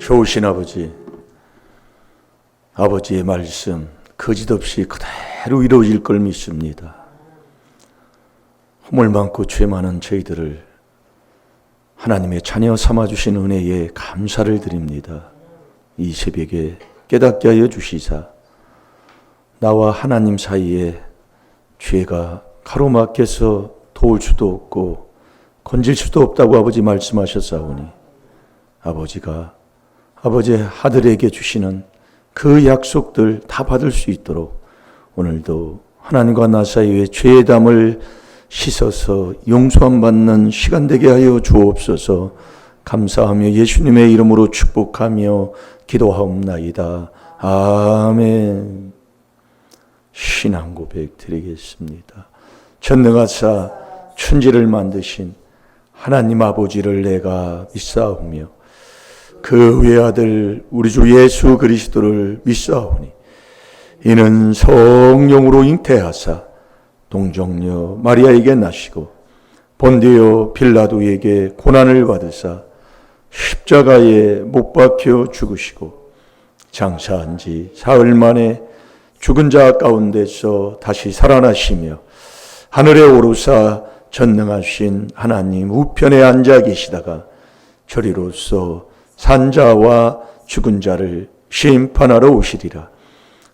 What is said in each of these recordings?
좋으신 아버지, 아버지의 말씀 거짓없이 그대로 이루어질 걸 믿습니다. 허물 많고 죄 많은 저희들을 하나님의 자녀 삼아주신 은혜에 감사를 드립니다. 이 새벽에 깨닫게 하여 주시사 나와 하나님 사이에 죄가 가로막혀서 도울 수도 없고 건질 수도 없다고 아버지 말씀하셨사오니 아버지가 아버지의 아들에게 주시는 그 약속들 다 받을 수 있도록 오늘도 하나님과 나 사이의 죄의 담을 씻어서 용서함 받는 시간 되게 하여 주옵소서. 감사하며 예수님의 이름으로 축복하며 기도하옵나이다. 아멘. 신앙 고백 드리겠습니다. 전능하사 천지를 만드신 하나님 아버지를 내가 믿사오며 그 외아들 우리 주 예수 그리스도를 믿사오니 이는 성령으로 잉태하사 동정녀 마리아에게 나시고 본디오 빌라도에게 고난을 받으사 십자가에 못 박혀 죽으시고 장사한 지 사흘 만에 죽은 자 가운데서 다시 살아나시며 하늘에 오르사 전능하신 하나님 우편에 앉아 계시다가 저리로서 산자와 죽은 자를 심판하러 오시리라.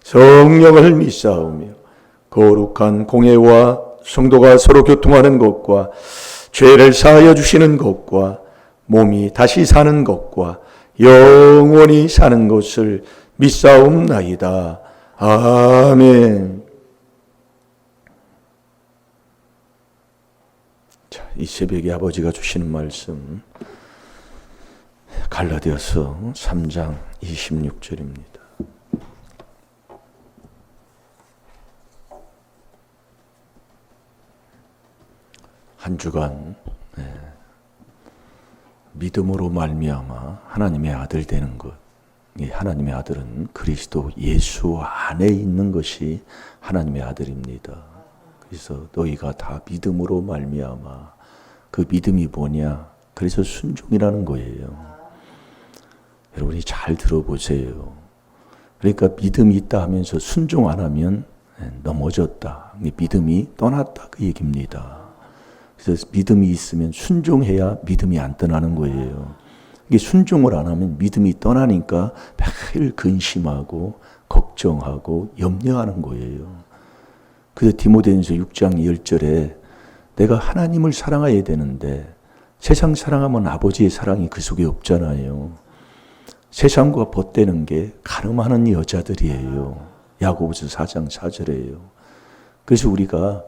성령을 믿사오며 거룩한 공회와 성도가 서로 교통하는 것과 죄를 사하여 주시는 것과 몸이 다시 사는 것과 영원히 사는 것을 믿사옵나이다. 아멘. 자, 이 새벽에 아버지가 주시는 말씀 갈라디아서 3장 26절입니다. 한 주간 믿음으로 말미암아 하나님의 아들 되는 것. 이 하나님의 아들은 그리스도 예수 안에 있는 것이 하나님의 아들입니다. 그래서 너희가 다 믿음으로 말미암아. 그 믿음이 뭐냐? 그래서 순종이라는 거예요. 여러분이 잘 들어보세요. 그러니까 믿음이 있다 하면서 순종 안 하면 넘어졌다. 믿음이 떠났다 그 얘기입니다. 그래서 믿음이 있으면 순종해야 믿음이 안 떠나는 거예요. 이게 순종을 안 하면 믿음이 떠나니까 매일 근심하고 걱정하고 염려하는 거예요. 그래서 디모데전서 6장 10절에 내가 하나님을 사랑해야 되는데 세상 사랑하면 아버지의 사랑이 그 속에 없잖아요. 세상과 벗대는 게 가늠하는 여자들이에요. 야고보서 4장 4절이에요. 그래서 우리가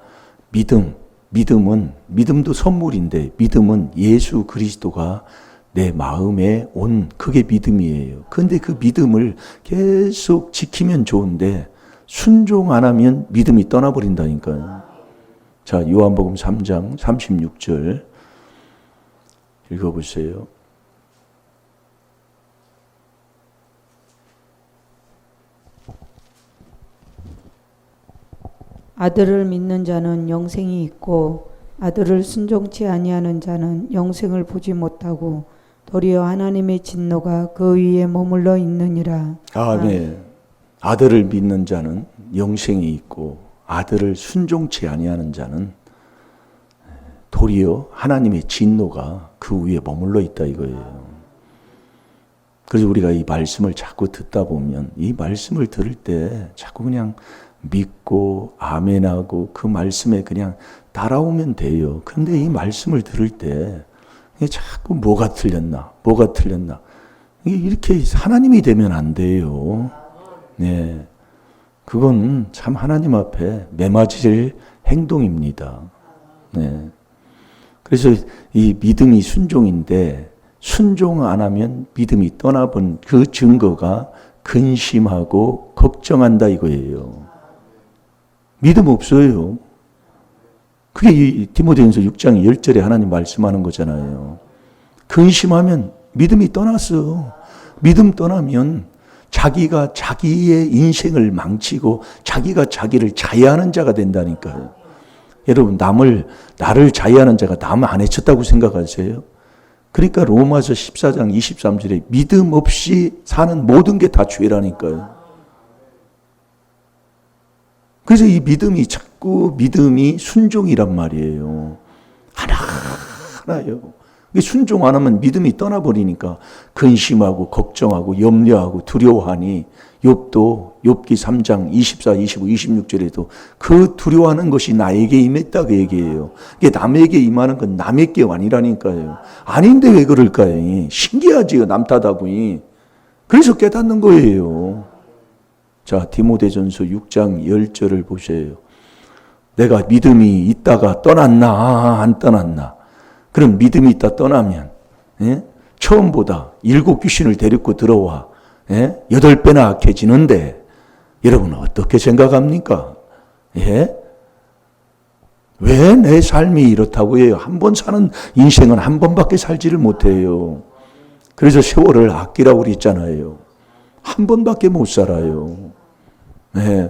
믿음도 선물인데 믿음은 예수 그리스도가 내 마음에 온 그게 믿음이에요. 그런데 그 믿음을 계속 지키면 좋은데 순종 안 하면 믿음이 떠나버린다니까요. 자, 요한복음 3장 36절 읽어보세요. 아들을 믿는 자는 영생이 있고 아들을 순종치 아니하는 자는 영생을 보지 못하고 도리어 하나님의 진노가 그 위에 머물러 있느니라. 아멘. 아들을 믿는 자는 영생이 있고 아들을 순종치 아니하는 자는 도리어 하나님의 진노가 그 위에 머물러 있다 이거예요. 그래서 우리가 이 말씀을 자꾸 듣다 보면 이 말씀을 들을 때 자꾸 그냥 믿고 아멘하고 그 말씀에 그냥 따라오면 돼요. 그런데 이 말씀을 들을 때 자꾸 뭐가 틀렸나 이렇게 하나님이 되면 안 돼요. 네, 그건 참 하나님 앞에 매맞을 행동입니다. 네, 그래서 이 믿음이 순종인데 순종 안 하면 믿음이 떠나본 그 증거가 근심하고 걱정한다 이거예요. 믿음 없어요. 그게 이 디모데전서 6장 10절에 하나님 말씀하는 거잖아요. 근심하면 믿음이 떠났어. 믿음 떠나면 자기가 자기의 인생을 망치고 자기가 자기를 자해하는 자가 된다니까요. 여러분 나를 자해하는 자가 남 안 해쳤다고 생각하세요? 그러니까 로마서 14장 23절에 믿음 없이 사는 모든 게 다 죄라니까요. 그래서 이 믿음이 자꾸 믿음이 순종이란 말이에요. 하나요. 순종 안 하면 믿음이 떠나버리니까 근심하고 걱정하고 염려하고 두려워하니 욥기 3장 24, 25, 26절에도 그 두려워하는 것이 나에게 임했다 그 얘기예요. 이게 남에게 임하는 건 남의 게 아니라니까요. 아닌데 왜 그럴까요? 신기하지요. 남 탓하고. 그래서 깨닫는 거예요. 자, 디모데전서 6장 10절을 보세요. 내가 믿음이 있다가 떠났나 안 떠났나. 그럼 믿음이 있다 떠나면 처음보다 7 귀신을 데리고 들어와 8배나 악해지는데 여러분 어떻게 생각합니까? 왜 내 삶이 이렇다고 해요? 한 번 사는 인생은 한 번밖에 살지를 못해요. 그래서 세월을 아끼라고 그랬잖아요. 한 번밖에 못 살아요.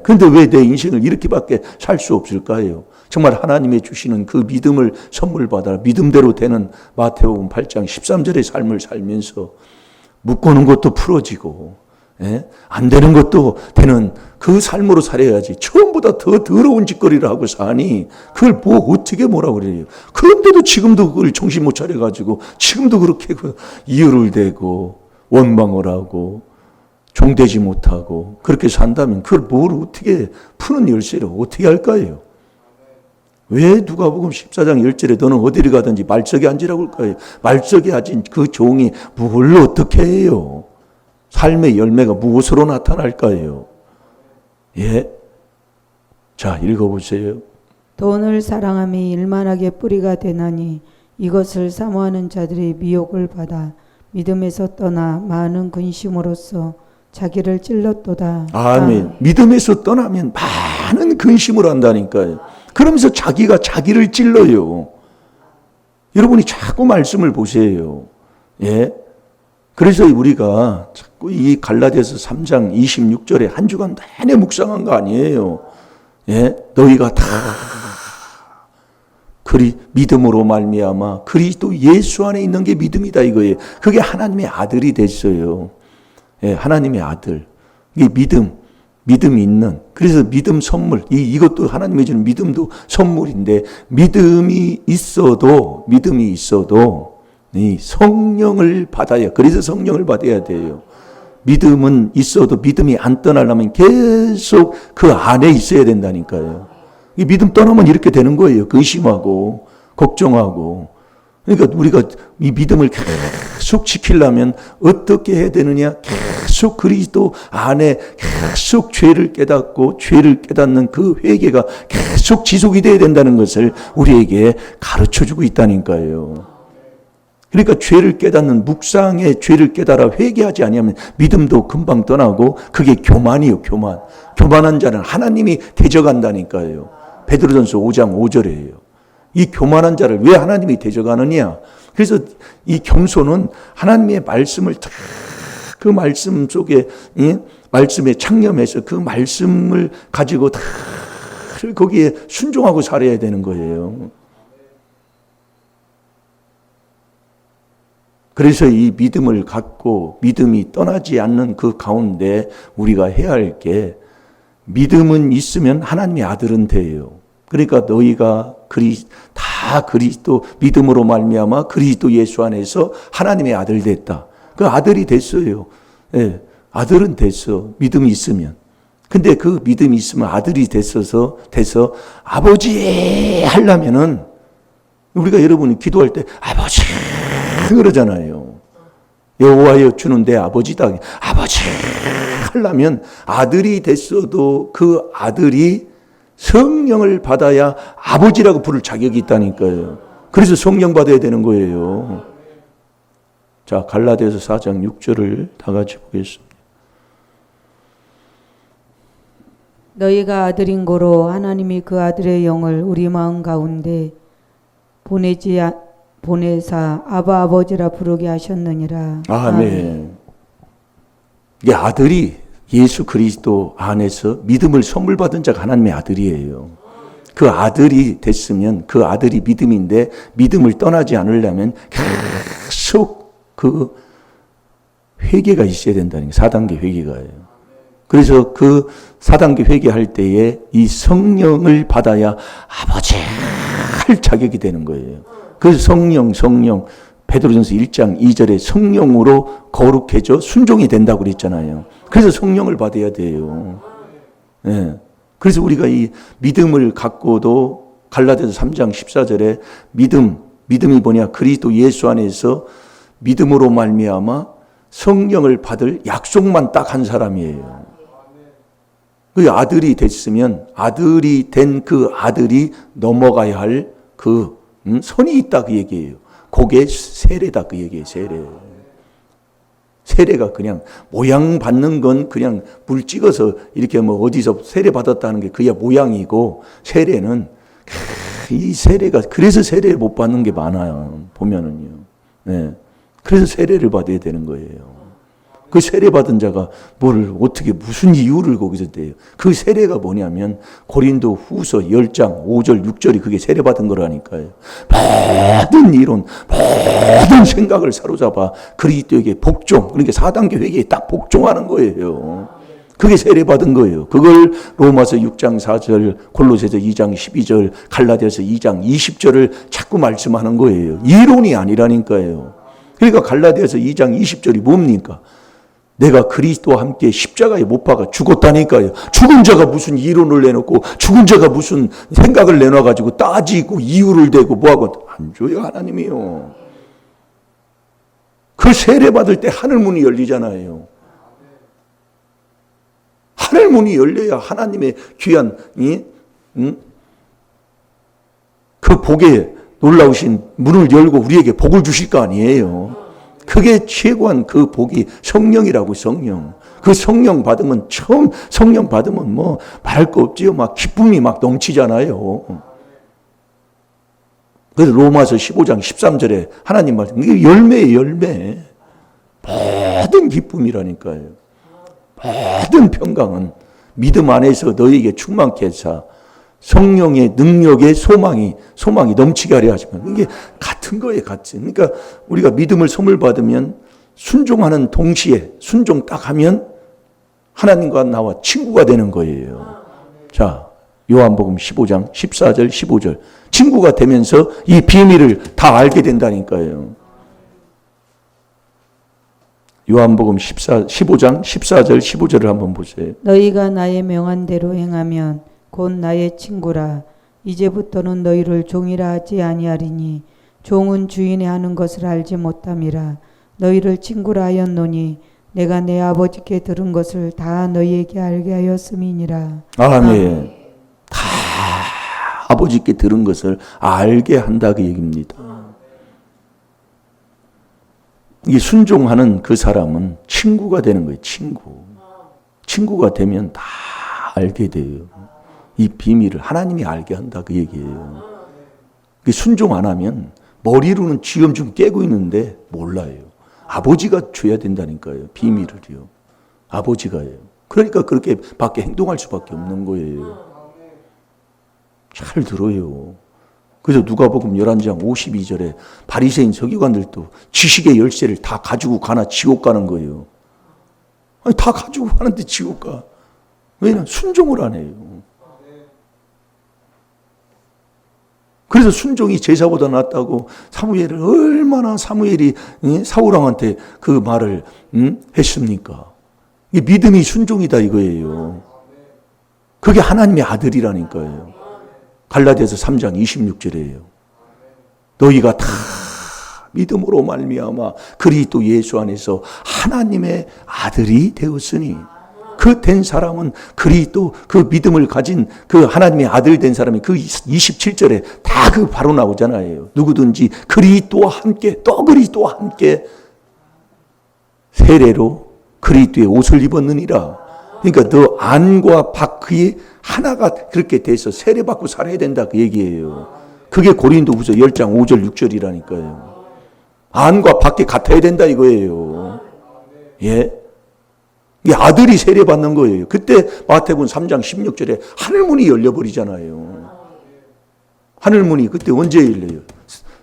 그런데 왜 내 인생을 이렇게밖에 살 수 없을까요? 정말 하나님의 주시는 그 믿음을 선물 받아 믿음대로 되는 마태복음 8장 13절의 삶을 살면서 묶어놓은 것도 풀어지고 안 되는 것도 되는 그 삶으로 살아야지. 처음보다 더 더러운 짓거리를 하고 사니 그걸 뭐 어떻게 뭐라 그래요. 그런데도 지금도 그걸 정신 못 차려가지고 지금도 그렇게 이유를 대고 원망을 하고 종되지 못하고 그렇게 산다면 그걸 뭘 어떻게 푸는 열쇠로 어떻게 할까요? 왜 누가복음 14장 10절에 너는 어디를 가든지 말석에 앉으라고 할까요? 말석에 앉은 그 종이 뭘 어떻게 해요? 삶의 열매가 무엇으로 나타날까요? 자, 읽어보세요. 돈을 사랑함이 일만하게 뿌리가 되나니 이것을 사모하는 자들이 미혹을 받아 믿음에서 떠나 많은 근심으로써 자기를 찔렀도다. 아멘. 믿음에서 떠나면 많은 근심을 한다니까요. 그러면서 자기가 자기를 찔러요. 여러분이 자꾸 말씀을 보세요. 그래서 우리가 자꾸 이 갈라디아서 3장 26절에 한 주간 내내 묵상한 거 아니에요. 너희가 다 믿음으로 말미암아 그리스도 예수 안에 있는 게 믿음이다 이거예요. 그게 하나님의 아들이 됐어요. 하나님의 아들. 이게 믿음이 있는. 그래서 믿음 선물. 이것도 하나님이 주는 믿음도 선물인데 믿음이 있어도 이 성령을 받아야. 그래서 성령을 받아야 돼요. 믿음은 있어도 믿음이 안 떠나려면 계속 그 안에 있어야 된다니까요. 이 믿음 떠나면 이렇게 되는 거예요. 근심하고 걱정하고. 그러니까 우리가 이 믿음을 계속 지키려면 어떻게 해야 되느냐? 계속 그리스도 안에 계속 죄를 깨닫고 죄를 깨닫는 그 회개가 계속 지속이 돼야 된다는 것을 우리에게 가르쳐주고 있다니까요. 그러니까 죄를 깨닫는 묵상의 죄를 깨달아 회개하지 아니하면 믿음도 금방 떠나고 그게 교만이요, 교만. 교만한 자는 하나님이 대적한다니까요. 베드로전서 5장 5절이에요. 이 교만한 자를 왜 하나님이 대적하느냐? 그래서 이 겸손은 하나님의 말씀을 그 말씀 속에 말씀에 창념해서 그 말씀을 가지고 다 거기에 순종하고 살아야 되는 거예요. 그래서 이 믿음을 갖고 믿음이 떠나지 않는 그 가운데 우리가 해야 할 게 믿음은 있으면 하나님의 아들은 돼요. 그러니까 너희가 다 그리스도 믿음으로 말미암아 그리스도 예수 안에서 하나님의 아들 됐다. 그 아들이 됐어요. 아들은 됐어. 믿음이 있으면. 근데 그 믿음이 있으면 아들이 돼서 아버지 하려면은 우리가 여러분이 기도할 때 아버지 그러잖아요. 여호와여 주는 내 아버지다. 아버지 하려면 아들이 됐어도 그 아들이 성령을 받아야 아버지라고 부를 자격이 있다니까요. 그래서 성령 받아야 되는 거예요. 자, 갈라디아서 4장 6절을 다 같이 보겠습니다. 너희가 아들인 고로 하나님이 그 아들의 영을 우리 마음 가운데 보내사 아바 아버지라 부르게 하셨느니라. 아멘. 이 아들이 예수 그리스도 안에서 믿음을 선물 받은 자가 하나님의 아들이에요. 그 아들이 됐으면 그 아들이 믿음인데 믿음을 떠나지 않으려면 계속 그 회개가 있어야 된다는 게 4단계 회개가예요. 그래서 그 4단계 회개할 때에 이 성령을 받아야 아버지 할 자격이 되는 거예요. 그래서 성령 베드로전서 1장 2절에 성령으로 거룩해져 순종이 된다고 그랬잖아요. 그래서 성령을 받아야 돼요. 예. 그래서 우리가 이 믿음을 갖고도 갈라디아서 3장 14절에 믿음이 뭐냐? 그리스도 예수 안에서 믿음으로 말미암아 성령을 받을 약속만 딱 한 사람이에요. 그 아들이 됐으면 아들이 된 그 아들이 넘어가야 할 그 선이 있다 그 얘기예요. 그게 세례다 그 얘기예요. 세례가 그냥 모양 받는 건 그냥 물 찍어서 이렇게 뭐 어디서 세례 받았다는 게 그야 모양이고, 세례는 이 세례가 그래서 세례를 못 받는 게 많아요. 보면은요. 네. 그래서 세례를 받아야 되는 거예요. 그 세례 받은 자가 뭘 어떻게 무슨 이유를 거기서 대요. 그 세례가 뭐냐면 고린도 후서 10장 5절 6절이 그게 세례 받은 거라니까요. 모든 이론 모든 생각을 사로잡아 그리스도에게 복종, 그러니까 4단계 회개에 딱 복종하는 거예요. 그게 세례 받은 거예요. 그걸 로마서 6장 4절, 골로새서 2장 12절, 갈라디아서 2장 20절을 자꾸 말씀하는 거예요. 이론이 아니라니까요. 그러니까 갈라디아서 2장 20절이 뭡니까? 내가 그리스도와 함께 십자가에 못 박아 죽었다니까요. 죽은 자가 무슨 이론을 내놓고 죽은 자가 무슨 생각을 내놔가지고 따지고 이유를 대고 뭐하고 안 줘요. 하나님이요. 그 세례 받을 때 하늘 문이 열리잖아요. 하늘 문이 열려야 하나님의 귀한 그 복에 놀라우신 문을 열고 우리에게 복을 주실 거 아니에요. 그게 최고한 그 복이 성령이라고. 성령. 그 성령 받으면 처음 성령 받으면 뭐 말할 거 없지요. 막 기쁨이 막 넘치잖아요. 그래서 로마서 15장 13절에 하나님 말씀, 이게 열매예요. 열매. 모든 기쁨이라니까요. 모든 평강은 믿음 안에서 너희에게 충만케 하사 성령의 능력의 소망이 넘치게 하려 하시면, 이게 같은 거예요. 같이. 그러니까 우리가 믿음을 선물 받으면 순종하는 동시에 순종 딱 하면 하나님과 나와 친구가 되는 거예요. 자, 요한복음 15장 14절 15절. 친구가 되면서 이 비밀을 다 알게 된다니까요. 요한복음 15장 14절 15절을 한번 보세요. 너희가 나의 명한 대로 행하면 곧 나의 친구라. 이제부터는 너희를 종이라 하지 아니하리니 종은 주인의 하는 것을 알지 못함이라. 너희를 친구라 하였노니 내가 내 아버지께 들은 것을 다 너희에게 알게 하였음이니라. 아멘. 다 아버지께 들은 것을 알게 한다 그 얘기입니다. 이 순종하는 그 사람은 친구가 되는 거예요. 친구가 되면 다 알게 돼요. 이 비밀을 하나님이 알게 한다 그 얘기예요. 순종 안 하면 머리로는 지금 좀 깨고 있는데 몰라요. 아버지가 줘야 된다니까요. 비밀을요. 아버지가요. 그러니까 그렇게 밖에 행동할 수밖에 없는 거예요. 잘 들어요. 그래서 누가복음 11장 52절에 바리새인 서기관들도 지식의 열쇠를 다 가지고 가나 지옥 가는 거예요. 아니 다 가지고 가는데 지옥 가. 왜냐하면 순종을 안 해요. 그래서 순종이 제사보다 낫다고 사무엘이 사울왕한테 그 말을 했습니까? 이게 믿음이 순종이다 이거예요. 그게 하나님의 아들이라니까요. 갈라디아서 3장 26절이에요. 너희가 다 믿음으로 말미암아 그리스도 예수 안에서 하나님의 아들이 되었으니, 그 된 사람은 그리스도 그 믿음을 가진 그 하나님의 아들 된 사람이 그 27절에 다 그 바로 나오잖아요. 누구든지 그리스도와 함께 또 그리스도와 함께 세례로 그리스도의 옷을 입었느니라. 그러니까 너 안과 밖이 하나가 그렇게 돼서 세례받고 살아야 된다 그 얘기예요. 그게 고린도후서 10장 5절 6절이라니까요. 안과 밖이 같아야 된다 이거예요. 예. 이 아들이 세례받는 거예요. 그때 마태복음 3장 16절에 하늘문이 열려버리잖아요. 하늘문이 그때 언제 열려요?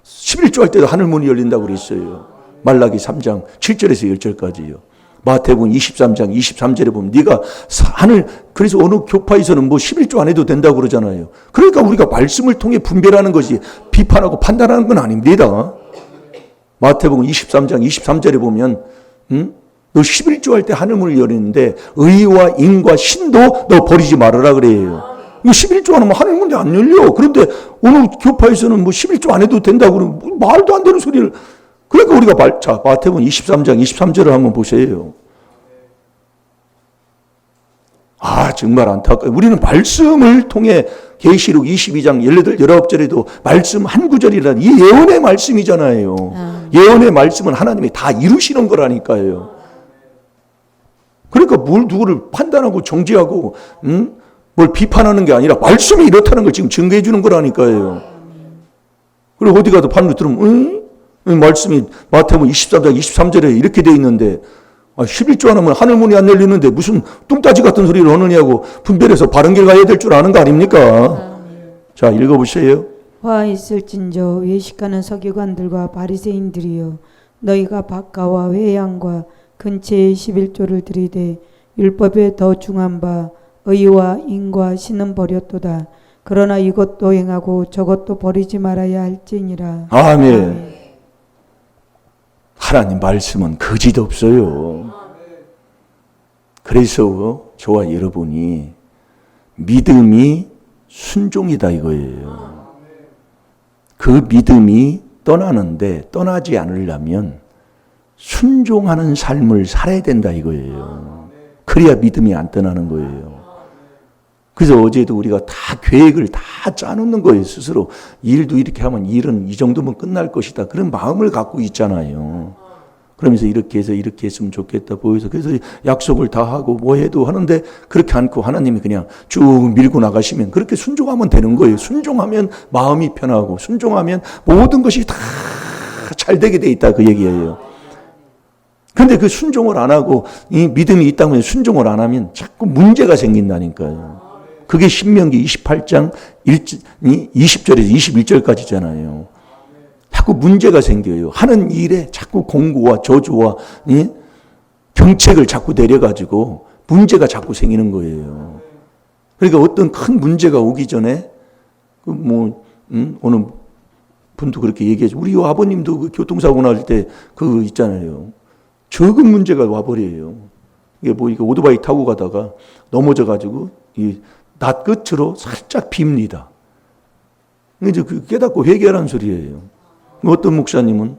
11조 할 때도 하늘문이 열린다고 그랬어요. 말라기 3장 7절에서 10절까지요. 마태복음 23장 23절에 보면 네가 하늘, 그래서 어느 교파에서는 뭐 11조 안 해도 된다고 그러잖아요. 그러니까 우리가 말씀을 통해 분별하는 것이 비판하고 판단하는 건 아닙니다. 마태복음 23장 23절에 보면 너 11조 할 때 하늘문을 열리는데 의와 인과 신도 너 버리지 말아라 그래요. 11조 안 하면 하늘문이 안 열려. 그런데 어느 교파에서는 뭐 11조 안 해도 된다고 그러면 말도 안 되는 소리를. 그러니까 우리가 자, 마태복음 23장 23절을 한번 보세요. 정말 안타까워요. 우리는 말씀을 통해 계시록 22장 18, 19절에도 말씀 한 구절이란 이 예언의 말씀이잖아요. 예언의 말씀은 하나님이 다 이루시는 거라니까요. 그러니까 뭘 누구를 판단하고 정죄하고 뭘 비판하는 게 아니라 말씀이 이렇다는 걸 지금 증거해 주는 거라니까요. 그리고 어디 가도 반로 들으면 말씀이 마태복음 24장 23절에 이렇게 돼 있는데 11조 안 하면 하늘문이 안 열리는데 무슨 뚱따지 같은 소리를 하느냐고 분별해서 바른 길 가야 될 줄 아는 거 아닙니까? 자, 읽어보세요. 화 있을진저 외식하는 서기관들과 바리새인들이여 너희가 박가와 회양과 근처에 11조를 들이되 율법에 더 중한 바 의와 인과 신은 버렸도다. 그러나 이것도 행하고 저것도 버리지 말아야 할지니라. 아멘. 하나님 말씀은 거짓 없어요. 그래서 저와 여러분이 믿음이 순종이다 이거예요. 그 믿음이 떠나는데 떠나지 않으려면 순종하는 삶을 살아야 된다 이거예요. 그래야 믿음이 안 떠나는 거예요. 그래서 어제도 우리가 다 계획을 다 짜놓는 거예요. 스스로 일도 이렇게 하면 일은 이 정도면 끝날 것이다. 그런 마음을 갖고 있잖아요. 그러면서 이렇게 해서 이렇게 했으면 좋겠다 보여서 그래서 약속을 다 하고 뭐 해도 하는데 그렇게 않고 하나님이 그냥 쭉 밀고 나가시면 그렇게 순종하면 되는 거예요. 순종하면 마음이 편하고 순종하면 모든 것이 다 잘 되게 돼 있다 그 얘기예요. 근데 그 순종을 안 하고 이 믿음이 있다면 순종을 안 하면 자꾸 문제가 생긴다니까요. 그게 신명기 28장 20절에서 21절까지잖아요. 자꾸 문제가 생겨요. 하는 일에 자꾸 공고와 저주와 경책을 자꾸 내려가지고 문제가 자꾸 생기는 거예요. 그러니까 어떤 큰 문제가 오기 전에 어느 분도 그렇게 얘기하죠. 우리 아버님도 그 교통사고 날 때 그 있잖아요. 적은 문제가 와버려요. 이게 이거 오토바이 타고 가다가 넘어져가지고 이 낫 끝으로 살짝 빕니다. 이제 그 깨닫고 회개하라는 소리예요. 어떤 목사님은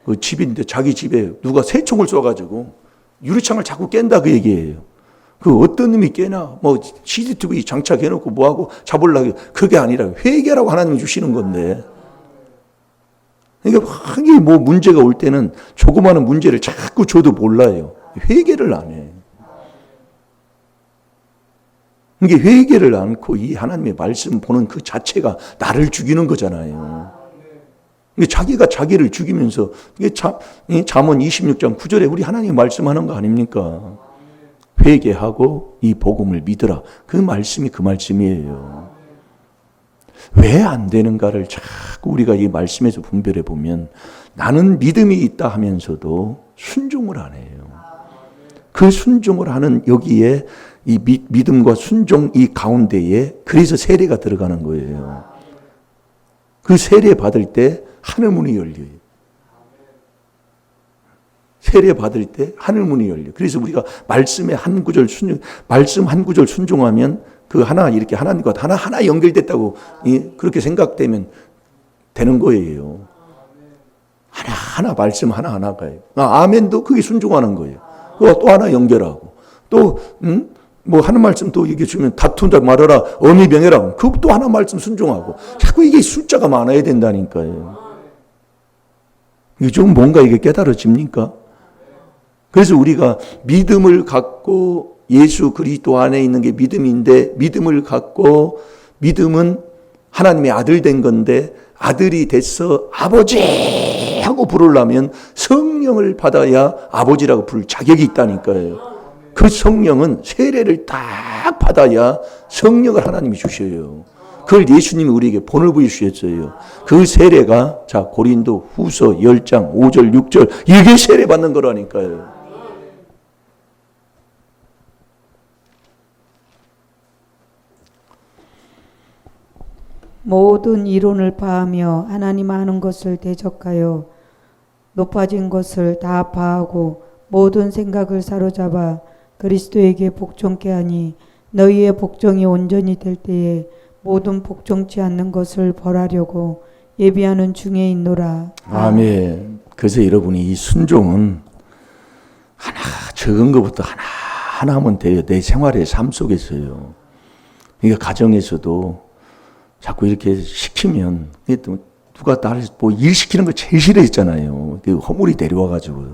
그 집인데 자기 집에 누가 새총을 쏘가지고 유리창을 자꾸 깬다 그 얘기예요. 그 어떤 놈이 깨나 뭐 CCTV 장착해놓고 뭐하고 잡으려고 그게 아니라 회개라고 하나님이 주시는 건데. 그러니까 이게 뭐 문제가 올 때는 조그마한 문제를 자꾸 줘도 몰라요. 회개를 안 해. 이게 회개를 않고 이 하나님의 말씀 보는 그 자체가 나를 죽이는 거잖아요. 자기가 자기를 죽이면서 이게 잠언 26장 9절에 우리 하나님 말씀하는 거 아닙니까? 회개하고 이 복음을 믿으라. 그 말씀이 그 말씀이에요. 왜 안 되는가를 자꾸 우리가 이 말씀에서 분별해 보면 나는 믿음이 있다 하면서도 순종을 안 해요. 그 순종을 하는 여기에 이 믿음과 순종 이 가운데에 그래서 세례가 들어가는 거예요. 그 세례 받을 때 하늘문이 열려요. 세례 받을 때 하늘문이 열려요. 그래서 우리가 말씀의 한 구절 말씀 한 구절 순종하면 그 하나 이렇게 하나님과 하나 연결됐다고 그렇게 생각되면 되는 거예요. 하나 말씀 하나가요. 아멘도 그게 순종하는 거예요. 또 하나 연결하고 또 뭐 하는 말씀 또 얘기해 주면 다툰다 말아라 어미 병해라 그것도 하나 말씀 순종하고 자꾸 이게 숫자가 많아야 된다니까요. 이게 좀 뭔가 이게 깨달아집니까? 그래서 우리가 믿음을 갖고 예수 그리스도 안에 있는 게 믿음인데 믿음을 갖고 믿음은 하나님의 아들 된 건데 아들이 돼서 아버지 하고 부르려면 성령을 받아야 아버지라고 부를 자격이 있다니까요. 그 성령은 세례를 딱 받아야 성령을 하나님이 주셔요. 그걸 예수님이 우리에게 본을 보여주셨어요. 그 세례가 자 고린도 후서 10장 5절 6절 이게 세례 받는 거라니까요. 모든 이론을 파하며 하나님 아는 것을 대적하여 높아진 것을 다 파하고 모든 생각을 사로잡아 그리스도에게 복종케 하니 너희의 복종이 온전히 될 때에 모든 복종치 않는 것을 벌하려고 예비하는 중에 있노라. 아멘. 그래서 여러분이 이 순종은 하나 적은 것부터 하나 하면 돼요. 내 생활의 삶 속에서요. 그러니까 가정에서도 자꾸 이렇게 시키면 누가 나를 뭐 일 시키는 거 제일 싫어했잖아요. 그 허물이 내려와가지고.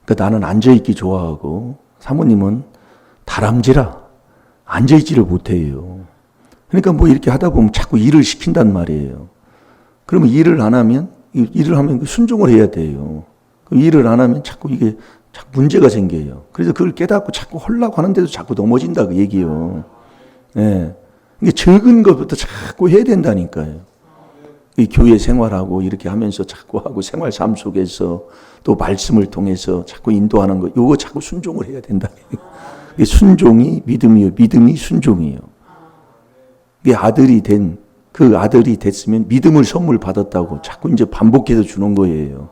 그러니까 나는 앉아있기 좋아하고 사모님은 다람쥐라 앉아있지를 못해요. 그러니까 뭐 이렇게 하다 보면 자꾸 일을 시킨단 말이에요. 그러면 일을 하면 순종을 해야 돼요. 일을 안 하면 자꾸 이게 자꾸 문제가 생겨요. 그래서 그걸 깨닫고 자꾸 하려고 하는데도 자꾸 넘어진다 그 얘기요. 예. 이게 적은 것부터 자꾸 해야 된다니까요. 이 교회 생활하고 이렇게 하면서 자꾸 하고 생활 삶 속에서 또 말씀을 통해서 자꾸 인도하는 거, 요거 자꾸 순종을 해야 된다. 이게 순종이 믿음이요, 믿음이 순종이요. 이게 그 아들이 됐으면 믿음을 선물 받았다고 자꾸 이제 반복해서 주는 거예요.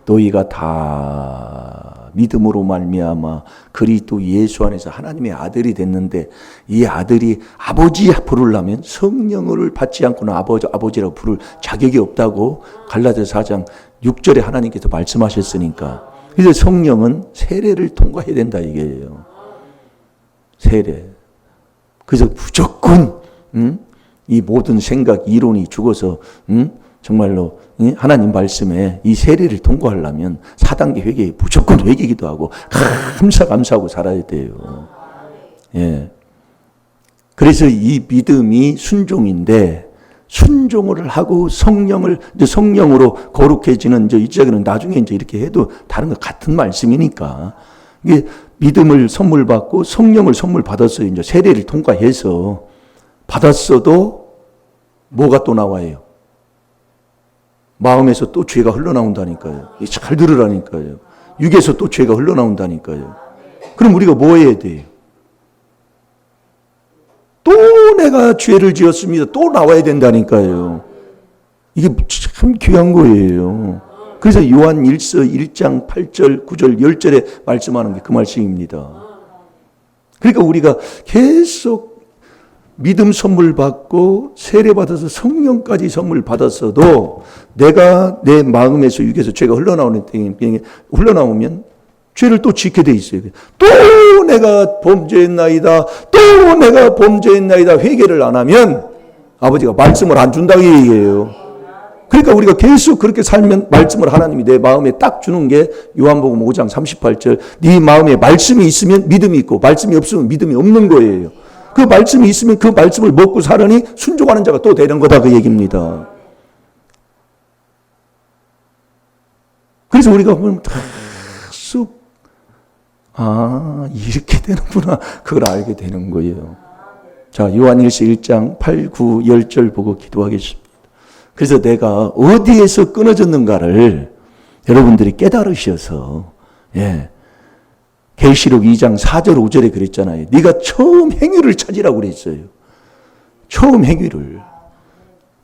너희가 다 믿음으로 말미암아 그리스도 예수 안에서 하나님의 아들이 됐는데 이 아들이 아버지 부르려면 성령을 받지 않고는 아버지라고 부를 자격이 없다고 갈라디아서 4장 6절에 하나님께서 말씀하셨으니까 그래서 성령은 세례를 통과해야 된다 이게요. 세례. 그래서 무조건 이 모든 생각 이론이 죽어서 정말로 하나님 말씀에 이 세례를 통과하려면 4단계 회개 무조건 회개기도 하고 감사하고 살아야 돼요. 예. 그래서 이 믿음이 순종인데 순종을 하고 성령으로 거룩해지는 이 지역에는 나중에 이제 이렇게 해도 다른 거 같은 말씀이니까 이게 믿음을 선물 받고 성령을 선물 받았어요. 이제 세례를 통과해서 받았어도 뭐가 또 나와요? 마음에서 또 죄가 흘러나온다니까요. 잘 들으라니까요. 육에서 또 죄가 흘러나온다니까요. 그럼 우리가 뭐 해야 돼요? 또 내가 죄를 지었습니다. 또 나와야 된다니까요. 이게 참 귀한 거예요. 그래서 요한 1서 1장 8절, 9절, 10절에 말씀하는 게 그 말씀입니다. 그러니까 우리가 계속 믿음 선물 받고 세례 받아서 성령까지 선물 받았어도 내가 내 마음에서 육에서 죄가 흘러나오면 죄를 또 짓게 돼 있어요. 또 내가 범죄했나이다. 또 내가 범죄했나이다. 회개를 안 하면 아버지가 말씀을 안 준다고 얘기해요. 그러니까 우리가 계속 그렇게 살면 말씀을 하나님이 내 마음에 딱 주는 게 요한복음 5장 38절 네 마음에 말씀이 있으면 믿음이 있고 말씀이 없으면 믿음이 없는 거예요. 그 말씀이 있으면 그 말씀을 먹고 살으니 순종하는 자가 또 되는 거다 그 얘기입니다. 그래서 우리가 보면 쑥 이렇게 되는구나 그걸 알게 되는 거예요. 자 요한일서 1장 8, 9, 10절 보고 기도하겠습니다. 그래서 내가 어디에서 끊어졌는가를 여러분들이 깨달으셔서 계시록 2장 4절 5절에 그랬잖아요. 네가 처음 행위를 찾으라고 그랬어요. 처음 행위를.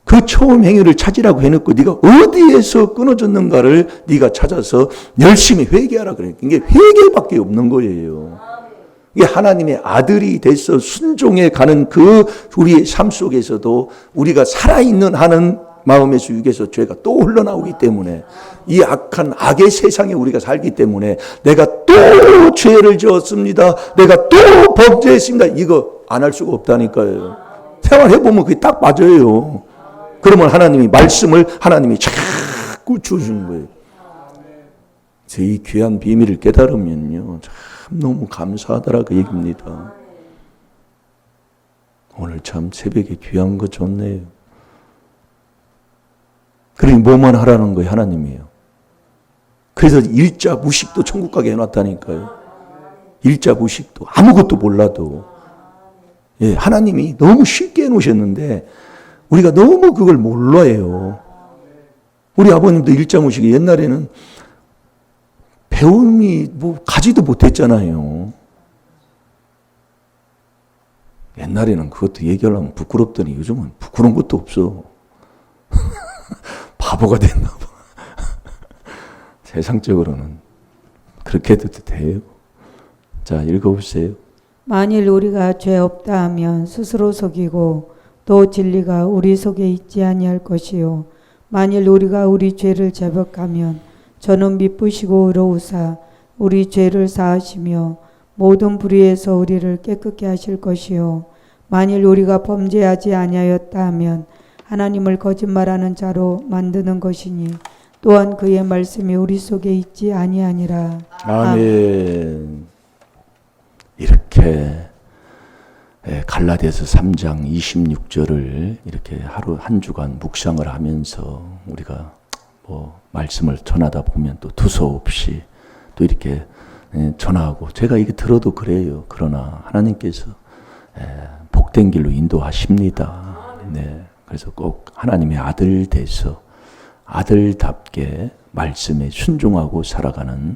그 처음 행위를 찾으라고 해놓고 네가 어디에서 끊어졌는가를 네가 찾아서 열심히 회개하라 그래요. 이게 회개밖에 없는 거예요. 이게 하나님의 아들이 돼서 순종해 가는 그 우리의 삶 속에서도 우리가 살아있는 한은 마음에서 육에서 죄가 또 흘러나오기 때문에 이 악한 악의 세상에 우리가 살기 때문에 내가 또 죄를 지었습니다. 내가 또 범죄했습니다. 이거 안 할 수가 없다니까요. 생활해보면 그게 딱 맞아요. 그러면 하나님이 말씀을 하나님이 자꾸 주시는 거예요. 이 귀한 비밀을 깨달으면요. 참 너무 감사하더라 그 얘기입니다. 오늘 참 새벽에 귀한 거 좋네요. 그러니 뭐만 하라는 거예요, 하나님이에요. 그래서 일자 무식도 천국 가게 해놨다니까요. 일자 무식도 아무것도 몰라도 예, 하나님이 너무 쉽게 해놓으셨는데 우리가 너무 그걸 몰라요. 우리 아버님도 일자무식이 옛날에는 배움이 뭐 가지도 못했잖아요. 옛날에는 그것도 얘기하려면 부끄럽더니 요즘은 부끄러운 것도 없어. 바보가 됐나 봐. 세상적으로는 그렇게 해도 돼요. 자, 읽어보세요. 만일 우리가 죄 없다 하면 스스로 속이고 또 진리가 우리 속에 있지 아니할 것이요 만일 우리가 우리 죄를 자백하면 저는 미쁘시고 의로우사 우리 죄를 사하시며 모든 불의에서 우리를 깨끗게 하실 것이요 만일 우리가 범죄하지 아니하였다 하면 하나님을 거짓말하는 자로 만드는 것이니 또한 그의 말씀이 우리 속에 있지 아니하니라. 아멘. 이렇게 갈라디아서 3장 26절을 이렇게 하루 한 주간 묵상을 하면서 우리가 뭐 말씀을 전하다 보면 또 두서없이 또 이렇게 전하고 제가 이게 들어도 그래요. 그러나 하나님께서 복된 길로 인도하십니다. 네. 그래서 꼭 하나님의 아들 돼서 아들답게 말씀에 순종하고 살아가는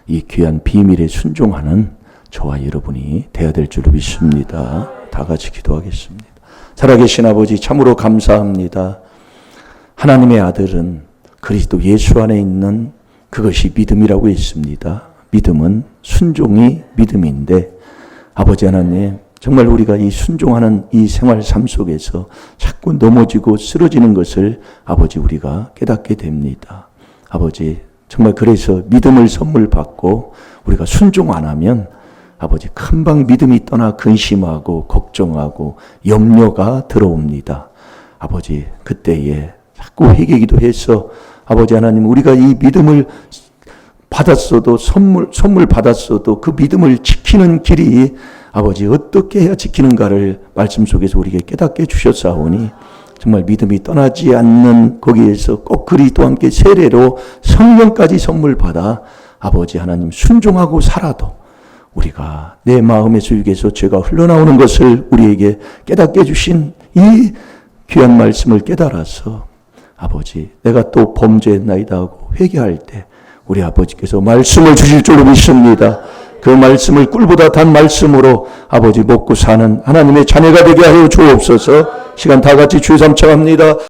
이 귀한 비밀에 순종하는 저와 여러분이 되어야 될 줄 믿습니다. 다 같이 기도하겠습니다. 살아계신 아버지 참으로 감사합니다. 하나님의 아들은 그리스도 예수 안에 있는 그것이 믿음이라고 했습니다. 믿음은 순종이 믿음인데 아버지 하나님 정말 우리가 이 순종하는 이 생활 삶 속에서 자꾸 넘어지고 쓰러지는 것을 아버지 우리가 깨닫게 됩니다. 아버지 정말 그래서 믿음을 선물 받고 우리가 순종 안 하면 아버지 금방 믿음이 떠나 근심하고 걱정하고 염려가 들어옵니다. 아버지 그때에 자꾸 회개기도 해서 아버지 하나님 우리가 이 믿음을 받았어도 선물 받았어도 그 믿음을 지키는 길이 아버지 어떻게 해야 지키는가를 말씀 속에서 우리에게 깨닫게 주셨사오니 정말 믿음이 떠나지 않는 거기에서 꼭 그리스도와 함께 세례로 성령까지 선물 받아 아버지 하나님 순종하고 살아도 우리가 내 마음의 수육에서 죄가 흘러나오는 것을 우리에게 깨닫게 주신 이 귀한 말씀을 깨달아서 아버지 내가 또 범죄했나이다 하고 회개할 때 우리 아버지께서 말씀을 주실 줄로 믿습니다. 그 말씀을 꿀보다 단 말씀으로 아버지 먹고 사는 하나님의 자녀가 되게 하여 주옵소서. 시간 다 같이 주의 삼창합니다.